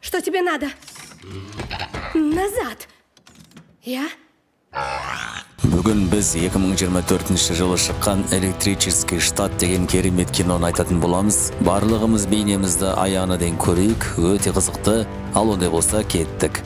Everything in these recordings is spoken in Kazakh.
Что тебе надо? Назад. Я? Бүгін біз 2024 жылы шыққан «Электрический штат» деген керемет киноны айтатын боламыз. Барлығымыз бейнемізді аяғына дейін көрейік, өте қызықты, ал ондай болса кеттік.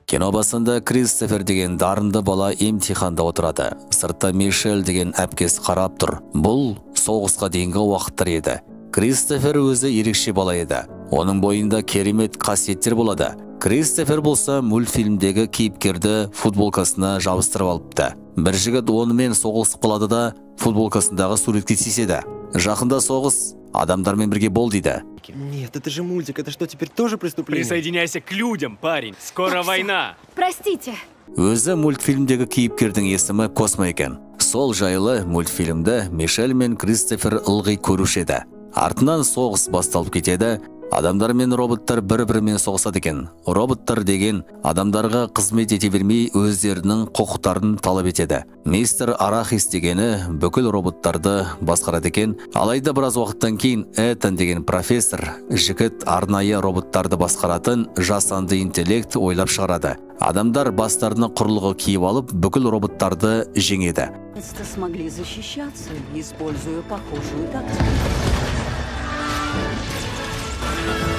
Кино басында Кристофер деген дарынды бала емтиханда отырады. Сыртта Мишель деген әпкес қарап тұр. Бұл соғысқа дейінгі уақыттар еді. Кристофер өзі ерекше бала еді. Оның бойында керемет қасиеттер болады. Кристофер болса мультфильмдегі кейіпкерді футболкасына жабыстырып алыпты. Бір жігіт онымен соғылысып қалады да футболкасындағы суретке тиіседі. Жақында соғыс, адамдармен бірге бол дейді. Нет, это же мультик, это что, теперь тоже преступление? Присоединяйся к людям, парень, скоро война. Простите. Өзі мультфильмдегі кейіпкердің есімі Космо екен. Сол жайлы мультфильмді Мишель мен Кристофер ылғи көруші еді. Артынан соғыс басталып кетеді. Адамдар мен роботтар бір-бірімен соғысады екен. Роботтар деген адамдарға қызмет ете бермей өздерінің құқықтарын талап етеді. Мистер Арахис дегені бүкіл роботтарды басқарады екен. Алайда біраз уақыттан кейін Этан деген профессор жігіт арнайы роботтарды басқаратын жасанды интеллект ойлап шығарады. Адамдар бастарына құрылғы киіп алып, бүкіл роботтарды жеңеді. Смогли защищаться, используя похожую тактику.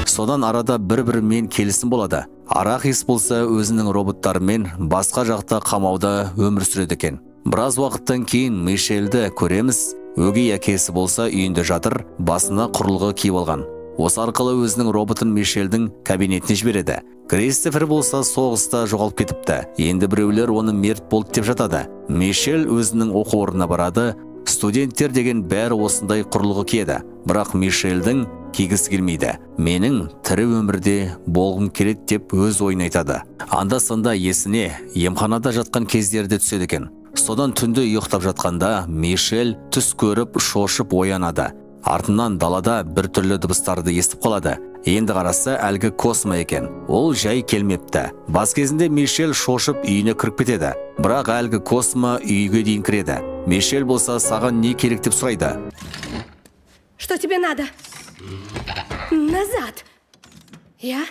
Содан арада бір-бірімен келісім болады. Арахис болса өзінің роботтарымен басқа жақта қамауда өмір сүреді екен. Біраз уақыттан кейін Мишельді көреміз. Өгей әкесі болса үйінде жатыр, басына құрылғы киіп алған. Осы арқылы өзінің роботын Мишельдің кабинетіне жібереді. Кристофер болса соғыста жоғалып кетіпті. Енді біреулер оны мерт болды деп жатады. Мишель өзінің оқу орнына барады. Студенттер деген бәрі осындай құрылғы киеді. Бірақ Мишельдің кигісі келмейді. Менің тірі өмірде болғым келеді деп өз ойын айтады. Анда-санда есіне емханада жатқан кездерде түседі екен. Содан түнде ұйықтап жатқанда Мишель түс көріп шошып оянады. Артынан далада бір түрлі дыбыстарды естіп қалады. Енді қараса әлгі Космо екен. Ол жай келмепті. Бас кезінде Мишель шошып үйіне кіріп кетеді. Бірақ әлгі Космо үйге дейін кіреді. Мишель болса саған не керек деп сұрайды. Что тебе надо? Назад. Я?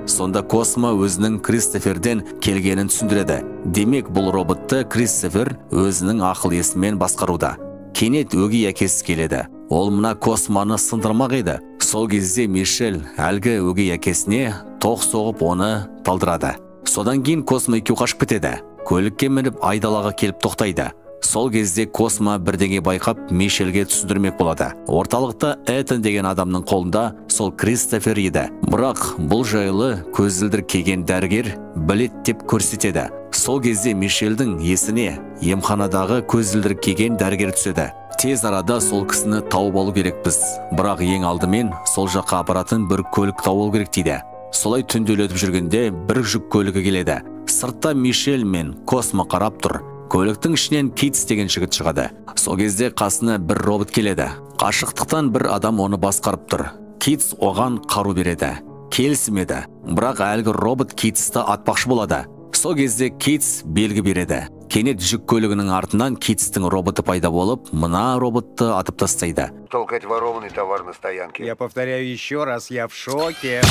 Сонда Космо өзінің Кристоферден келгенін түсіндіреді. Демек бұл роботты Кристофер өзінің ақыл есімен басқаруда. Кенет өгей әкесі келеді. Ол мына Космоны сындырмақ еді. Сол кезде Мишель әлгі өгей әкесіне тоқ соғып оны талдырады. Содан кейін Космо екеуі қашып кетеді. Көлікке мініп айдалаға келіп тоқтайды. Сол кезде Космо бірдеңе байқап Мишельге түсіндірмек болады. Орталықта Этан деген адамның қолында сол Кристофер еді. Бірақ бұл жайлы көзілдір киген дәрігер білет деп көрсетеді. Сол кезде Мишельдің есіне емханадағы көзілдір киген дәрігер түседі. Тез арада сол кісіні тауып алу керекпіз. Бірақ ең алдымен сол жаққа апаратын бір көлік тауып алу керек дейді. Солай түнделетіп жүргенде бір жүк көлігі келеді. Сыртта Мишель мен Космо қарап тұр. Көліктің ішінен Китс деген жігіт шығады. Сол кезде қасына бір робот келеді. Қашықтықтан бір адам оны басқарып тұр. Китс оған қару береді. Келісмеді. Бірақ әлгі робот Китсті атпақшы болады. Сол кезде Китс белгі береді. Кенет жүк көлігінің артынан Китстің роботы пайда болып, мына роботты атып тастайды. Толкать ворованный товар на стоянке. Я повторяю еще раз, я в шоке.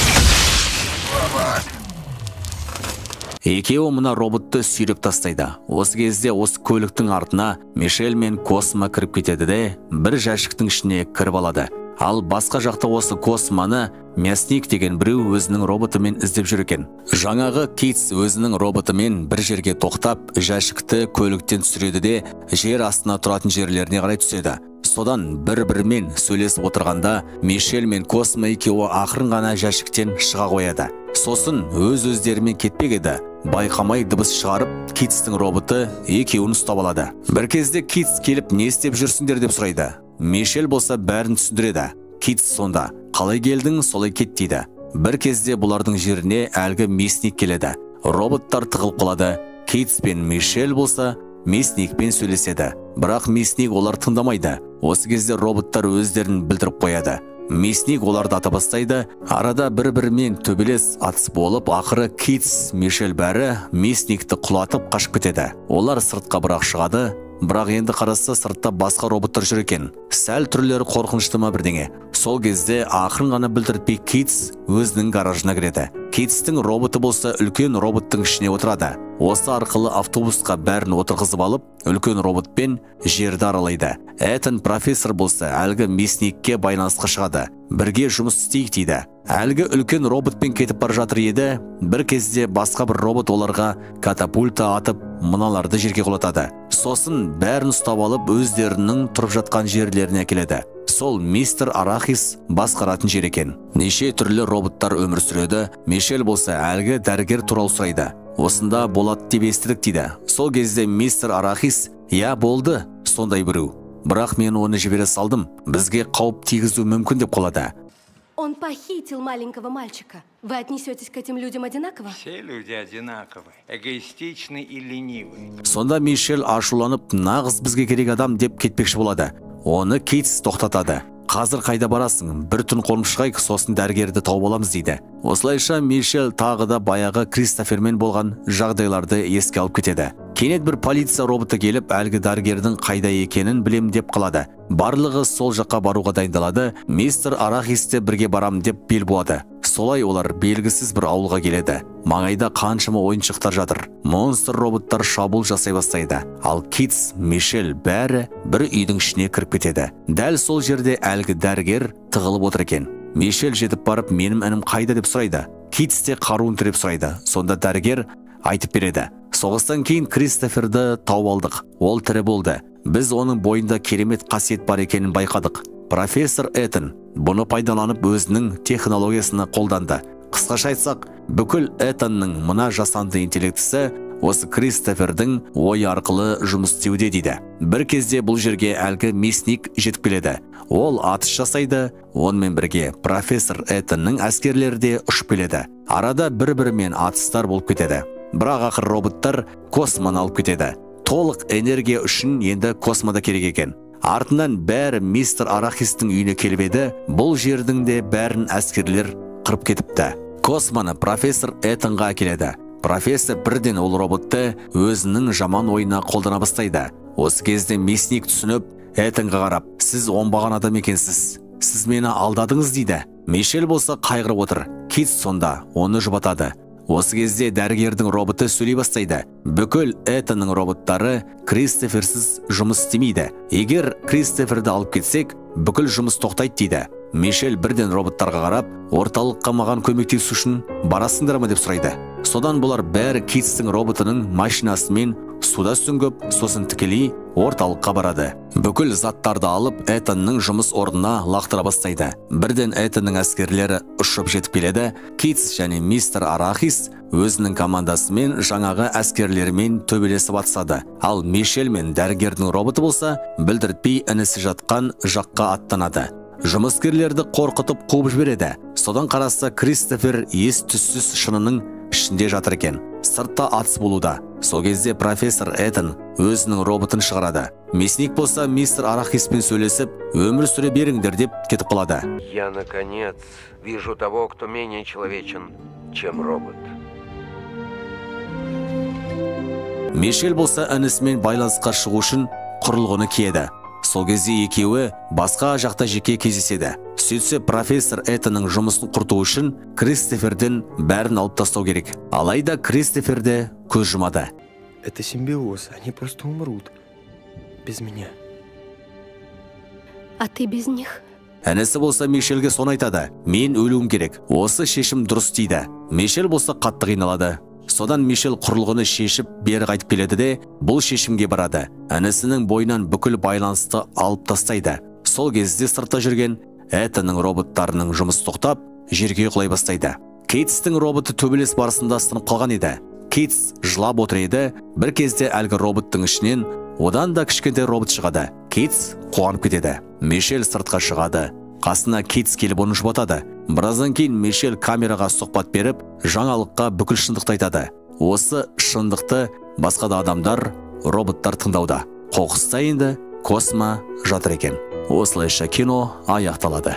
Екеуі мына роботты сүйреп тастайды. Осы кезде осы көліктің артына Мишель мен Космо кіріп кетеді де, бір жәшіктің ішіне кіріп алады. Ал басқа жақта осы Космоны Мясник деген біреу өзінің роботымен іздеп жүр екен. Жаңағы Китс өзінің роботымен бір жерге тоқтап, жәшікті көліктен түсіреді де, жер астына тұратын жерлеріне қарай түседі. Содан бір-бірімен сөйлесіп отырғанда Мишель мен Космо екеуі ақырын ғана жәшіктен шыға қояды. Сосын өз-өздерімен кетпек еді. Байқамай дыбыс шығарып, Китстің роботы екеуін ұстап алады. Бір кезде Китс келіп не істеп жүрсіңдер деп сұрайды. Мишель болса бәрін түсіндіреді. Китс сонда қалай келдің, солай кет дейді. Бір кезде бұлардың жеріне әлгі Мясник келеді. Роботтар тығылып қалады. Китс пен Мишель болса Мясникпен сөйлеседі. Бірақ Мясник олар тыңдамайды. Осы кезде роботтар өздерін білдіріп қояды. Мясник оларды ата бастайды. Арада бір-бірімен төбелес атыс болып, ақыры Китс, Мишель бәрі Мясникті құлатып қашып кетеді. Олар сыртқа бірақ шығады. бірақ енді қараса сыртта басқа роботтар жүр екен. Сәл түрлері қорқынышты ма бірдеңе. Сол кезде ақырын ғана білдіртпей Китс өзінің гаражына кіреді. Китстің роботы болса үлкен роботтың ішіне отырады. Осы арқылы автобусқа бәрін отырғызып алып, үлкен роботпен жерді аралайды. Этан профессор болса әлгі мясникке байланысқа шығады. Бірге жұмыс істейік дейді. Әлгі үлкен роботпен кетіп бара жатыр еді. Бір кезде басқа бір робот оларға катапульта атып, мыналарды жерге құлатады. Сосын бәрін ұстап алып, өздерінің тұрып жатқан жерлеріне әкеледі. Сол мистер Арахис басқаратын жер екен. Неше түрлі роботтар өмір сүреді. Мишель болса әлгі дәрігер туралы сұрайды. Осында болады деп естідік дейді. Сол кезде мистер Арахис: "Я, болды, сондай біреу. Бірақ мен оны жібере салдым. Бізге қауіп тигізу мүмкін" деп қолады. Он похитил маленького мальчика. Вы отнесетесь к этим людям одинаково? Все люди одинаковы, эгоистичны и ленивы. Сонда Мишель ашуланып, нағыз бізге керек адам деп кетпекші болады. Оны Китс тоқтатады. "Қазір қайда барасың? Бір түн қонып шығайық, сосын дәрігерді тауып аламыз" дейді. Осылайша Мишель тағы да баяғы Кристофермен болған жағдайларды еске алып кетеді. Кенет бір полиция роботы келіп, әлгі дәрігердің қайда екенін білем деп қалады. Барлығы сол жаққа баруға дайындалады. Мистер Арахисте бірге барам деп бел буады. Солай олар белгісіз бір ауылға келеді. Маңайда қаншама ойыншықтар жатыр. Монстр роботтар шабуыл жасай бастайды. Ал Китс, Мишель бәрі бір үйдің ішіне кіріп кетеді. Дәл сол жерде әлгі дәрігер тығылып отыр екен. Мишель жетіп барып, "Менің інім қайда?" деп сұрайды. Китс те қаруын тіреп сұрайды. Сонда дәрігер айтып береді: "Соғыстан кейін Кристоферді тауып алдық. Ол тірі болды. Біз оның бойында керемет қасиет бар екенін байқадық. Профессор Этан бұны пайдаланып өзінің технологиясына қолданды. Қысқаша айтсақ, бүкіл Этанның мына жасанды интеллектісі осы Кристофердің ой арқылы жұмыс істеуде" дейді. Бір кезде бұл жерге әлгі мясник жетіп келеді. Ол атыс жасайды. Онымен бірге профессор Этанның әскерлері де ұшып келеді. Арада бір-бірімен атыстар болып кетеді. Бірақ ақыр роботтар космоны алып кетеді. Толық энергия үшін енді космода керек екен. Артынан бәрі мистер Арахистің үйіне келіп еді. Бұл жердің де бәрін әскерлер қырып кетіпті. Космоны профессор Этанға әкеледі. Профессор бірден ол роботты өзінің жаман ойына қолдана бастайды. Осы кезде мясник түсініп, Этанға қарап: "Сіз оңбаған адам екенсіз. Сіз мені алдадыңыз" дейді. Мишель болса қайғырып отыр. Китс сонда оны жұбатады. Осы кезде дәрігердің роботы сөйлей бастайды. Бүкіл Этанның роботтары Кристоферсіз жұмыс істемейді. Егер Кристоферді алып кетсек, бүкіл жұмыс тоқтайды дейді. Мишель бірден роботтарға қарап, "Орталыққа маған көмектесу үшін барасыңдар ма?" деп сұрайды. Содан бұлар бәрі Китстің роботының машинасымен суда сүңгіп, сосын тікелей орталыққа барады. Бүкіл заттарды алып, Этанның жұмыс орнына лақтыра бастайды. Бірден Этанның әскерлері ұшып жетіп келеді. Китс және мистер Арахис өзінің командасымен жаңағы әскерлерімен төбелесіп атысады. Ал Мишель мен дәрігердің роботы болса, білдіртпей інісі жатқан жаққа аттанады. Жұмыскерлерді қорқытып қуып жібереді. Содан қараса Кристофер ес-түссіз шынының ішінде жатыр екен. Сыртта атыс болуда. Сол кезде профессор Этан өзінің роботын шығарады. Мясник болса мистер Арахиспен сөйлесіп, "Өмір сүре беріңдер" деп кетіп қалады. Я, наконец, вижу того, кто менее человечен, чем робот. Мишель болса інісімен байланысқа шығу үшін құрылғыны киеді. Сол кезде екеуі басқа жақта жеке кездеседі. Сөйтсе профессор Этанның жұмысын құрту үшін Кристоферден бәрін алып тастау керек. Алайда Кристофер де көз жұмады. Это симбиоз, они просто умрут. Без меня. А ты без них? Інісі болса Мишельге соны айтады: "Мен өлуім керек. Осы шешім дұрыс" дейді. Мишель болса қатты қиналады. Содан Мишель құрылғыны шешіп бері қайтып келеді де бұл шешімге барады. Інісінің бойынан бүкіл байланысты алып тастайды. Сол кезде сыртта жүрген Этанның роботтарының жұмыс тоқтап, жерге құлай бастайды. Китстің роботы төбелес барысында сынып қалған еді. Китс жылап отыр еді. Бір кезде әлгі роботтың ішінен одан да кішкентай робот шығады. Китс қуанып кетеді. Мишель сыртқа шығады. Қасына Китс келіп оны жұбатады. Біраздан кейін Мишель камераға сұхбат беріп, жаңалыққа бүкіл шындықты айтады. Осы шындықты басқа да адамдар, роботтар тыңдауда. Қоқыста енді космо жатыр екен. Осылайша кино аяқталады.